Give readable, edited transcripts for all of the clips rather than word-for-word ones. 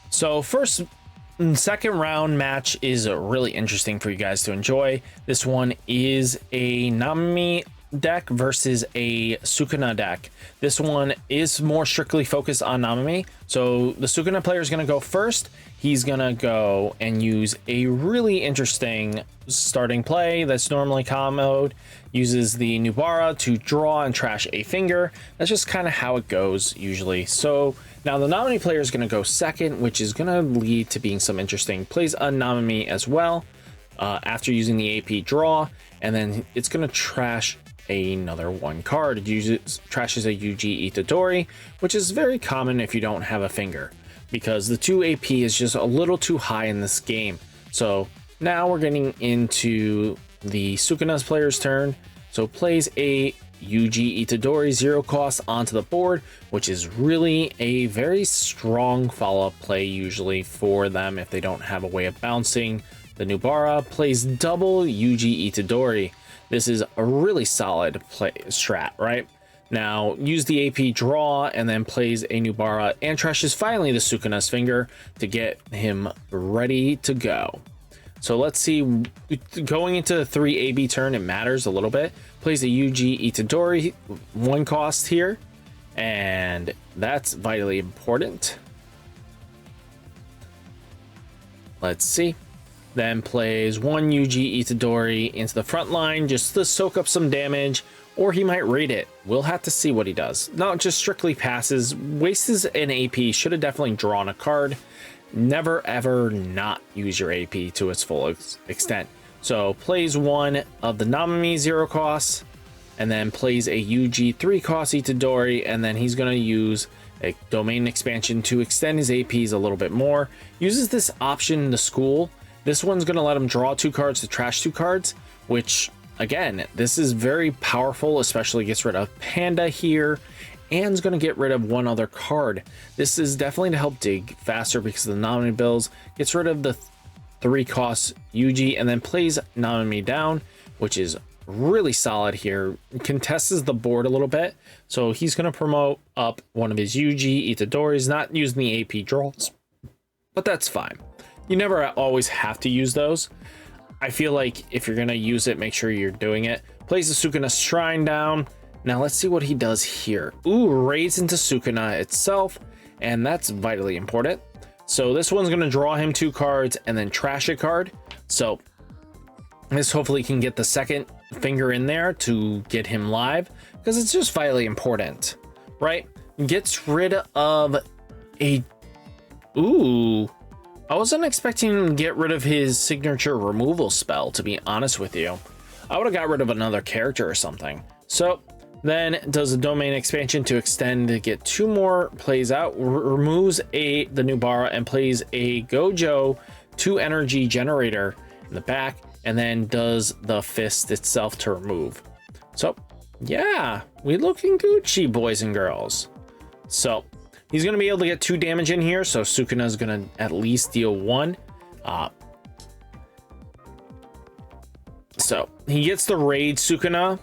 So first and second round match is really interesting for you guys to enjoy. This one is a Nanami deck versus a Sukuna deck. This one is more strictly focused on Nanami. So the Sukuna player is going to go first. He's going to go and use a really interesting starting play that's normally comboed. Uses the Nubara to draw and trash a finger. That's just kind of how it goes usually. So now the Nanami player is going to go second, which is going to lead to being some interesting plays on Nanami as well. After using the AP draw, and then it's going to trash another one card. It uses trashes a UG Itadori, which is very common if you don't have a finger, because the 2 AP is just a little too high in this game. So now we're getting into the Sukuna's player's turn. So plays a UG Itadori 0 cost onto the board, which is really a very strong follow-up play usually for them if they don't have a way of bouncing. The Nubara plays double UG Itadori. This is a really solid play strat, right? Now, use the AP draw and then plays a Nubara and trashes finally the Sukuna's finger to get him ready to go. So let's see, going into the 3 AB turn, it matters a little bit. Plays a UG Itadori 1 cost here, and that's vitally important. Let's see. Then plays 1 UG Itadori into the front line just to soak up some damage, or he might raid it. We'll have to see what he does. Not just strictly passes, wastes an AP, should have definitely drawn a card. Never ever not use your AP to its full extent. So plays 1 of the Nanami 0 costs, and then plays a UG 3 cost Itadori, and then he's going to use a domain expansion to extend his APs a little bit more. Uses this option in the school. This one's going to let him draw 2 cards to trash 2 cards, which again, this is very powerful, especially gets rid of Panda here, and is going to get rid of 1 other card. This is definitely to help dig faster because of the Nanami bills. Gets rid of the 3 cost UG and then plays Nanami down, which is really solid here. Contests the board a little bit, so he's going to promote up one of his UG Itadoris, not using the AP draws, but that's fine. You never always have to use those. I feel like if you're going to use it, make sure you're doing it. Plays the Sukuna Shrine down. Now let's see what he does here. Ooh, raids into Sukuna itself, and that's vitally important. So this one's going to draw him 2 cards and then trash a card. So this hopefully can get the second finger in there to get him live, because it's just vitally important, right? Gets rid of a... Ooh, I wasn't expecting him to get rid of his signature removal spell, to be honest with you. I would have got rid of another character or something. So then does a domain expansion to extend to get 2 more plays out, removes the Nubara and plays a Gojo 2 energy generator in the back, and then does the fist itself to remove. So yeah, we looking Gucci, boys and girls. So he's going to be able to get 2 damage in here, so Sukuna is going to at least deal 1. So he gets the raid Sukuna,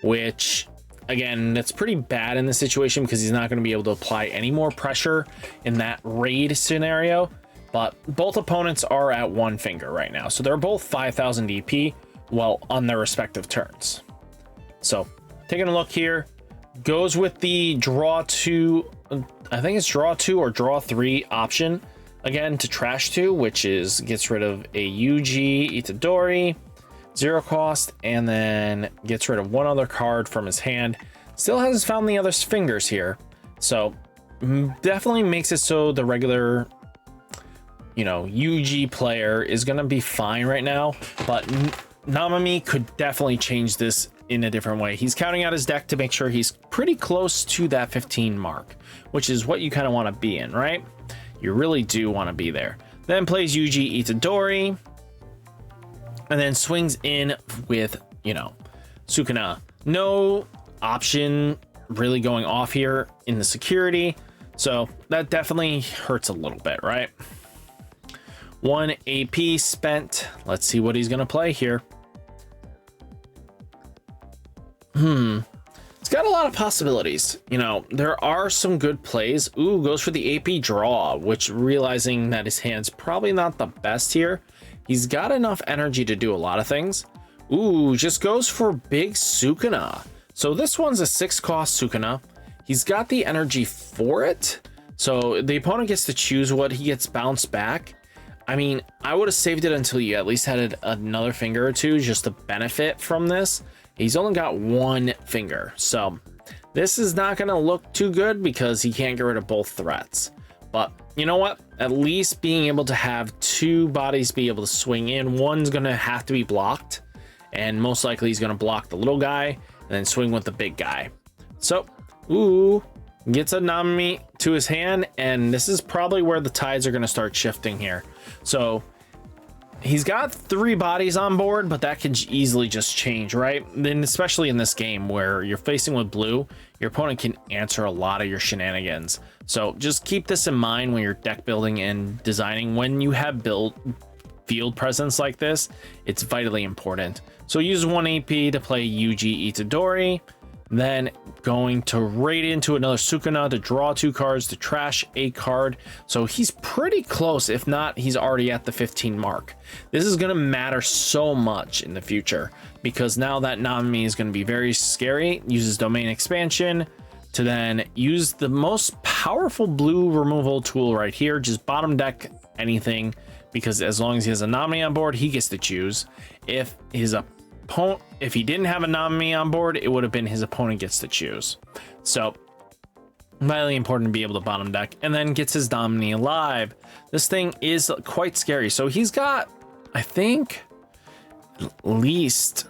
which again, that's pretty bad in this situation because he's not going to be able to apply any more pressure in that raid scenario. But both opponents are at 1 finger right now, so they're both 5,000 DP while on their respective turns. So taking a look here, goes with the draw 2, I think it's draw 2 or draw 3 option again to trash 2, which is gets rid of a UG Itadori 0 cost, and then gets rid of 1 other card from his hand. Still hasn't found the other fingers here, so definitely makes it so the regular, you know, UG player is gonna be fine right now, but Nanami could definitely change this in a different way. He's counting out his deck to make sure he's pretty close to that 15 mark, which is what you kind of want to be in, right? You really do want to be there. Then plays UG Itadori, and then swings in with, you know, Sukuna. No option really going off here in the security, so that definitely hurts a little bit, right? 1 AP spent. Let's see what he's gonna play here. It's got got a lot of possibilities. You know, there are some good plays. Ooh, goes for the AP draw, which, realizing that his hand's probably not the best here, he's got enough energy to do a lot of things. Ooh, just goes for big Sukuna. So this one's a 6-cost Sukuna. He's got the energy for it. So the opponent gets to choose what he gets bounced back. I mean, I would have saved it until you at least had another finger or two just to benefit from this. He's only got one finger, so this is not going to look too good because he can't get rid of both threats. But you know what? At least being able to have two bodies be able to swing in, one's going to have to be blocked, and most likely he's going to block the little guy and then swing with the big guy. So, ooh, gets a Nanami to his hand, and this is probably where the tides are going to start shifting here. So he's got 3 bodies on board, but that could easily just change, right? Then especially in this game where you're facing with blue, your opponent can answer a lot of your shenanigans. So just keep this in mind when you're deck building and designing. When you have built field presence like this, it's vitally important. So use 1 AP to play Yuji Itadori, then going to raid into another Sukuna to draw 2 cards to trash a card. So he's pretty close. If not, he's already at the 15 mark. This is going to matter so much in the future because now that Nanami is going to be very scary. Uses domain expansion to then use the most powerful blue removal tool right here. Just bottom deck anything, because as long as he has a Nanami on board, he gets to choose. If he didn't have a Nanami on board, it would have been his opponent gets to choose. So vitally important to be able to bottom deck, and then gets his Nanami alive. This thing is quite scary. So he's got, I think, at least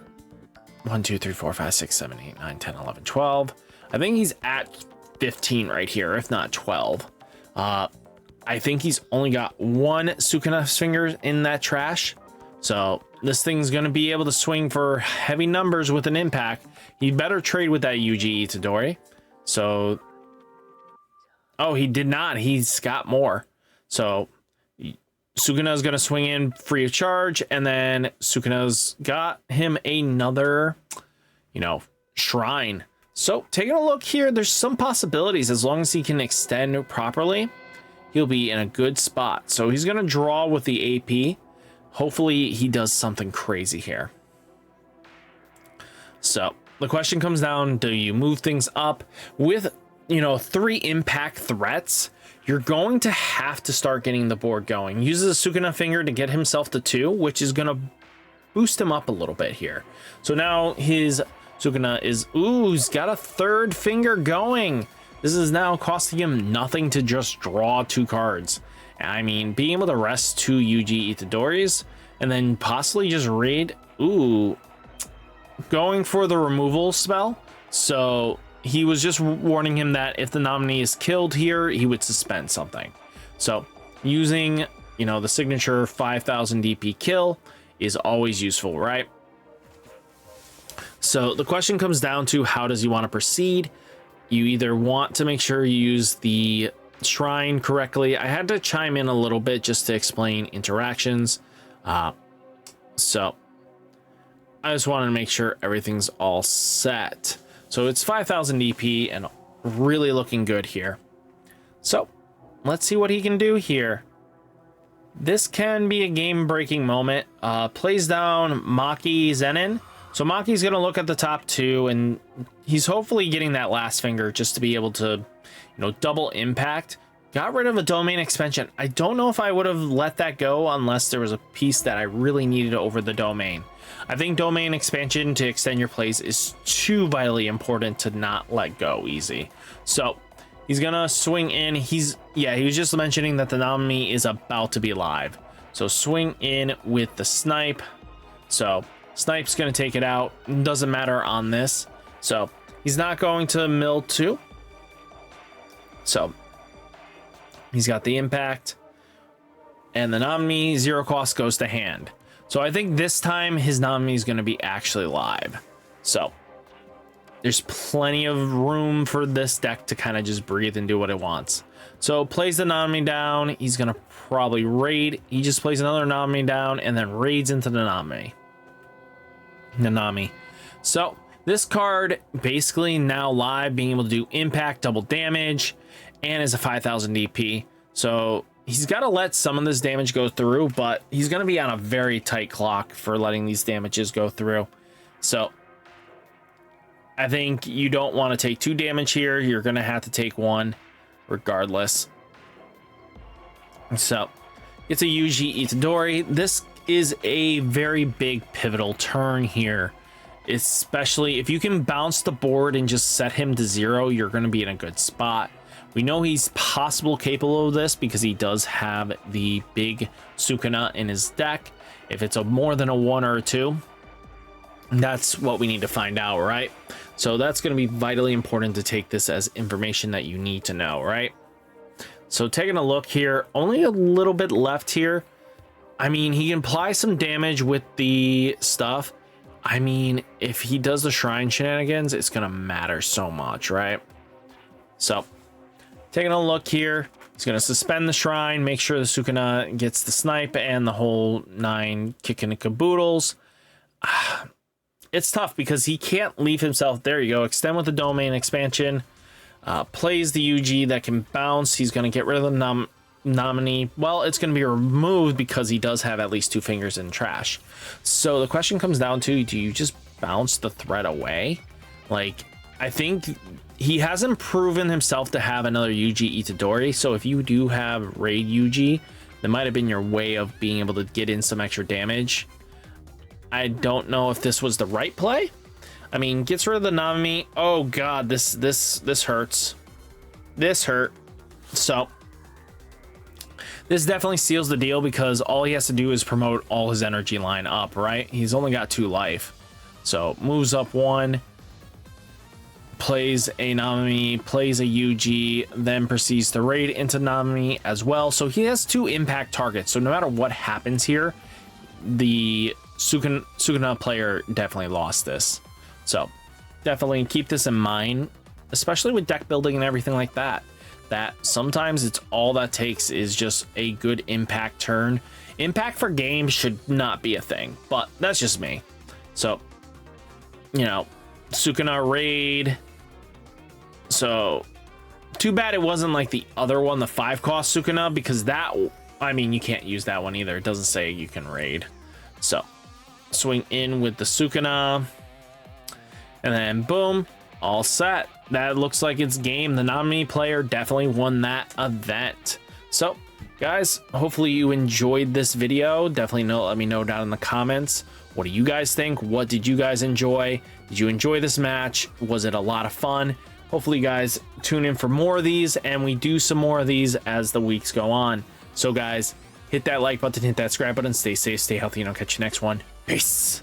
1, 2, 3, 4, 5, 6, 7, 8, 9, 10, 11, 12. I think he's at 15 right here, if not 12. I think he's only got 1 Sukuna finger in that trash. So this thing's going to be able to swing for heavy numbers with an impact. He better trade with that Yuji Itadori. So, oh, he did not. He's got more. So Sukuna's going to swing in free of charge, and then Sukuna's got him another, shrine. So taking a look here, there's some possibilities. As long as he can extend properly, he'll be in a good spot. So he's going to draw with the AP. Hopefully he does something crazy here. So the question comes down, do you move things up with, 3 impact threats? You're going to have to start getting the board going. Uses a Sukuna finger to get himself to 2, which is going to boost him up a little bit here. So now his Sukuna is, he's got a 3rd finger going. This is now costing him nothing to just draw 2 cards. I mean, being able to rest 2 Yuji Itadoris and then possibly just raid. Ooh, going for the removal spell. So he was just warning him that if the nominee is killed here, he would suspend something. So using, the signature 5000 DP kill is always useful, right? So the question comes down to, how does he want to proceed? You either want to make sure you use the shrine correctly. I had to chime in a little bit just to explain interactions. So I just wanted to make sure everything's all set. So it's 5000 DP and really looking good here. So let's see what he can do here. This can be a game-breaking moment. Plays down Maki Zenin. So Maki's going to look at the top 2, and he's hopefully getting that last finger just to be able to, double impact. Got rid of a domain expansion. I don't know if I would have let that go unless there was a piece that I really needed over the domain. I think domain expansion to extend your plays is too vitally important to not let go easy. So he's going to swing in. He was just mentioning that the Nanami is about to be live. So swing in with the snipe. So snipe's going to take it out. Doesn't matter on this. So he's not going to mill 2. So he's got the impact, and the Nanami 0 cost goes to hand. So I think this time his Nanami is going to be actually live. So there's plenty of room for this deck to kind of just breathe and do what it wants. So plays the Nanami down. He's going to probably raid. He just plays another Nanami down and then raids into the Nanami. So This card basically now live, being able to do impact, double damage, and is a 5000 DP. So he's got to let some of this damage go through, but he's going to be on a very tight clock for letting these damages go through. So I think you don't want to take 2 damage here. You're going to have to take 1 regardless. So it's a Yuji Itadori. This is a very big pivotal turn here, especially if you can bounce the board and just set him to 0, you're going to be in a good spot. We know he's capable of this because he does have the big Sukuna in his deck. If it's a more than a 1 or a 2, that's what we need to find out, right? So that's going to be vitally important to take this as information that you need to know, right? So taking a look here, only a little bit left here. I mean, he can apply some damage with the stuff. I mean, if he does the shrine shenanigans, it's going to matter so much, right? So taking a look here, he's going to suspend the shrine, make sure the Sukuna gets the snipe and the whole 9 kicking the caboodles. It's tough because he can't leave himself. There you go. Extend with the domain expansion. Plays the UG that can bounce. He's going to get rid of the nominee. Well, it's going to be removed because he does have at least 2 fingers in trash. So the question comes down to, do you just bounce the threat away? Like, I think he hasn't proven himself to have another Yuji Itadori. So if you do have raid Yuji, that might have been your way of being able to get in some extra damage. I don't know if this was the right play. I mean, gets rid of the Nanami. Oh god, this hurts. This hurt. So this definitely seals the deal because all he has to do is promote all his energy line up, right? He's only got 2 life. So moves up 1, plays a Nanami, plays a UG, then proceeds to raid into Nanami as well. So he has 2 impact targets. So no matter what happens here, the Sukuna player definitely lost this. So definitely keep this in mind, especially with deck building and everything like that. That sometimes it's all that takes is just a good impact turn. Impact for games should not be a thing, but that's just me. So, you know, Sukuna raid. So too bad it wasn't like the other one, the 5-cost Sukuna, because that, I mean, you can't use that one either. It doesn't say you can raid. So swing in with the Sukuna. And then boom, all set. That looks like it's game. The nominee player definitely won that event. So guys, hopefully you enjoyed this video. Definitely let me know down in the comments. What do you guys think? What did you guys enjoy? Did you enjoy this match? Was it a lot of fun? Hopefully you guys tune in for more of these, and we do some more of these as the weeks go on. So guys, hit that like button, hit that subscribe button, stay safe, stay healthy, and I'll catch you next one. Peace.